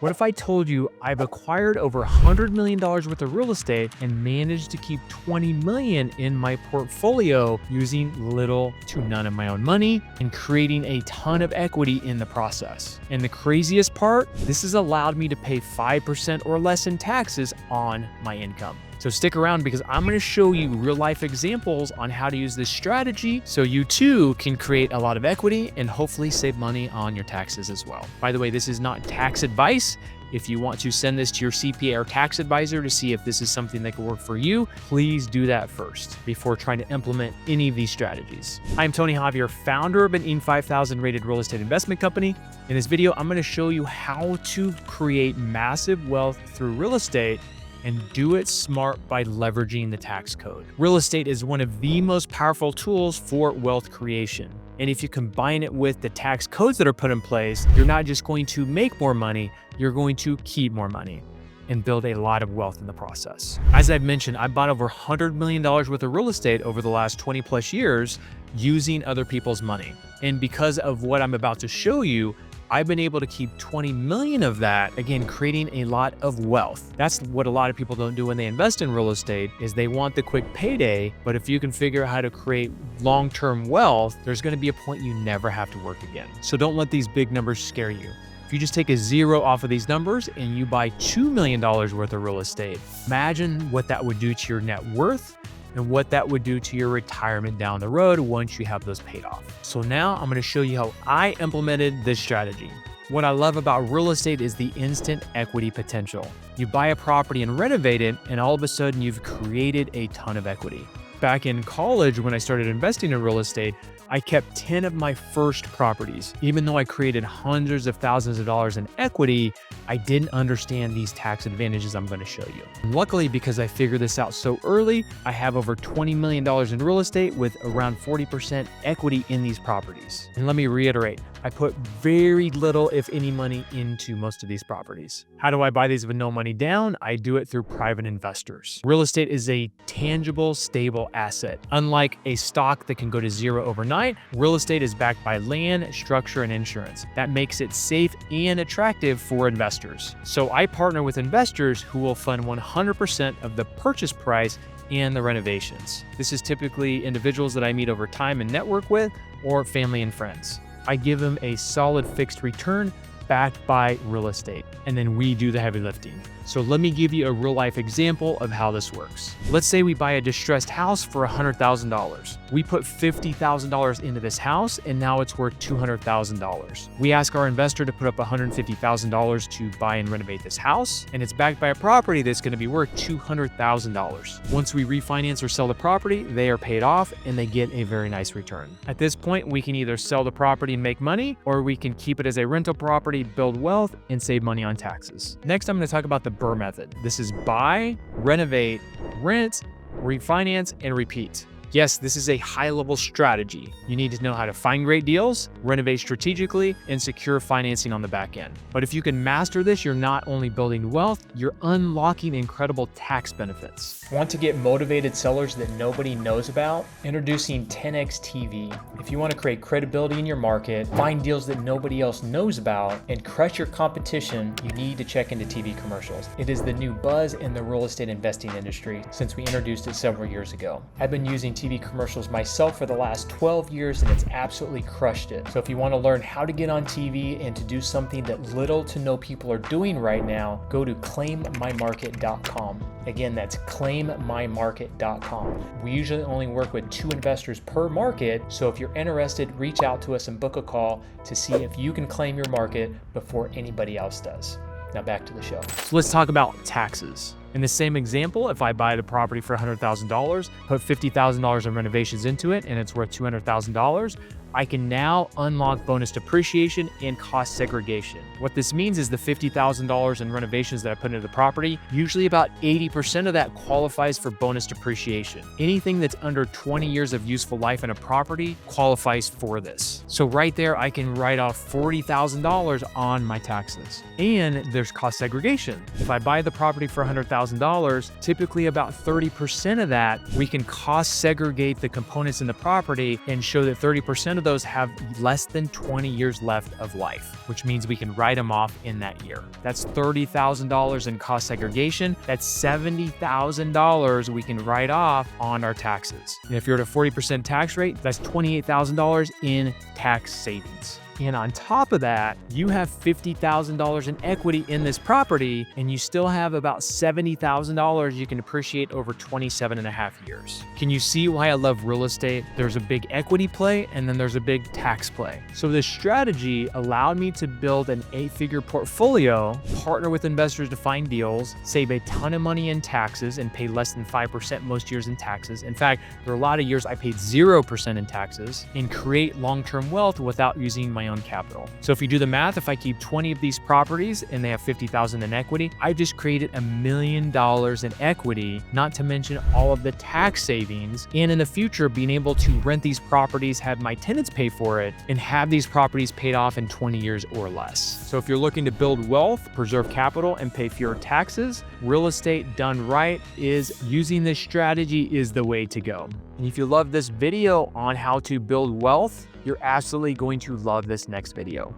What if I told you I've acquired over $100 million worth of real estate and managed to keep 20 million in my portfolio using little to none of my own money and creating a ton of equity in the process? And the craziest part, this has allowed me to pay 5% or less in taxes on my income. So stick around because I'm going to show you real life examples on how to use this strategy so you too can create a lot of equity and hopefully save money on your taxes as well. By the way, this is not tax advice. If you want to send this to your CPA or tax advisor to see if this is something that could work for you, please do that first before trying to implement any of these strategies. I'm Tony Javier, founder of an Inc. 5000 rated real estate investment company. In this video, I'm going to show you how to create massive wealth through real estate and do it smart by leveraging the tax code. Real estate is one of the most powerful tools for wealth creation. And if you combine it with the tax codes that are put in place, you're not just going to make more money, you're going to keep more money and build a lot of wealth in the process. As I've mentioned, I bought over $100 million worth of real estate over the last 20 plus years using other people's money. And because of what I'm about to show you, I've been able to keep 20 million of that, again, creating a lot of wealth. That's what a lot of people don't do when they invest in real estate is they want the quick payday, but if you can figure out how to create long-term wealth, there's gonna be a point you never have to work again. So don't let these big numbers scare you. If you just take a zero off of these numbers and you buy $2 million worth of real estate, imagine what that would do to your net worth and what that would do to your retirement down the road once you have those paid off. So now I'm going to show you how I implemented this strategy. What I love about real estate is the instant equity potential. You buy a property and renovate it, and all of a sudden you've created a ton of equity. Back in college, when I started investing in real estate, I kept 10 of my first properties. Even though I created hundreds of thousands of dollars in equity, I didn't understand these tax advantages I'm going to show you. And luckily, because I figured this out so early, I have over $20 million in real estate with around 40% equity in these properties. And let me reiterate, I put very little, if any, money into most of these properties. How do I buy these with no money down? I do it through private investors. Real estate is a tangible, stable asset. Unlike a stock that can go to zero overnight, real estate is backed by land, structure, and insurance. That makes it safe and attractive for investors. So I partner with investors who will fund 100% of the purchase price and the renovations. This is typically individuals that I meet over time and network with, or family and friends. I give them a solid fixed return backed by real estate, and then we do the heavy lifting. So let me give you a real life example of how this works. Let's say we buy a distressed house for $100,000. We put $50,000 into this house and now it's worth $200,000. We ask our investor to put up $150,000 to buy and renovate this house, and it's backed by a property that's going to be worth $200,000. Once we refinance or sell the property, they are paid off and they get a very nice return. At this point, we can either sell the property and make money, or we can keep it as a rental property, build wealth, and save money on taxes. Next, I'm going to talk about the BRRRR method. This is buy, renovate, rent, refinance, and repeat. Yes, this is a high-level strategy. You need to know how to find great deals, renovate strategically, and secure financing on the back end. But if you can master this, you're not only building wealth, you're unlocking incredible tax benefits. Want to get motivated sellers that nobody knows about? Introducing 10X TV. If you want to create credibility in your market, find deals that nobody else knows about, and crush your competition, you need to check into TV commercials. It is the new buzz in the real estate investing industry since we introduced it several years ago. I've been using TV commercials myself for the last 12 years and it's absolutely crushed it. So if you want to learn how to get on TV and to do something that little to no people are doing right now, go to claimmymarket.com. Again, that's claimmymarket.com. We usually only work with 2 investors per market, so if you're interested, reach out to us and book a call to see if you can claim your market before anybody else does. Now back to the show. So let's talk about taxes. In the same example, if I buy the property for $100,000, put $50,000 in renovations into it, and it's worth $200,000, I can now unlock bonus depreciation and cost segregation. What this means is the $50,000 in renovations that I put into the property, usually about 80% of that qualifies for bonus depreciation. Anything that's under 20 years of useful life in a property qualifies for this. So right there, I can write off $40,000 on my taxes. And there's cost segregation. If I buy the property for $100,000, typically about 30% of that, we can cost segregate the components in the property and show that 30% of those have less than 20 years left of life, which means we can write them off in that year. That's $30,000 in cost segregation. That's $70,000 we can write off on our taxes. And if you're at a 40% tax rate, that's $28,000 in tax savings. And on top of that, you have $50,000 in equity in this property, and you still have about $70,000 you can appreciate over 27.5 years. Can you see why I love real estate? There's a big equity play, and then there's a big tax play. So this strategy allowed me to build an 8-figure portfolio, partner with investors to find deals, save a ton of money in taxes, and pay less than 5% most years in taxes. In fact, there are a lot of years I paid 0% in taxes, and create long-term wealth without using my own capital. So if you do the math, if I keep 20 of these properties and they have $50,000 in equity, I just created $1 million in equity, not to mention all of the tax savings. And in the future, being able to rent these properties, have my tenants pay for it, and have these properties paid off in 20 years or less. So if you're looking to build wealth, preserve capital, and pay fewer taxes, real estate done right is using this strategy is the way to go. And if you love this video on how to build wealth, you're absolutely going to love this next video.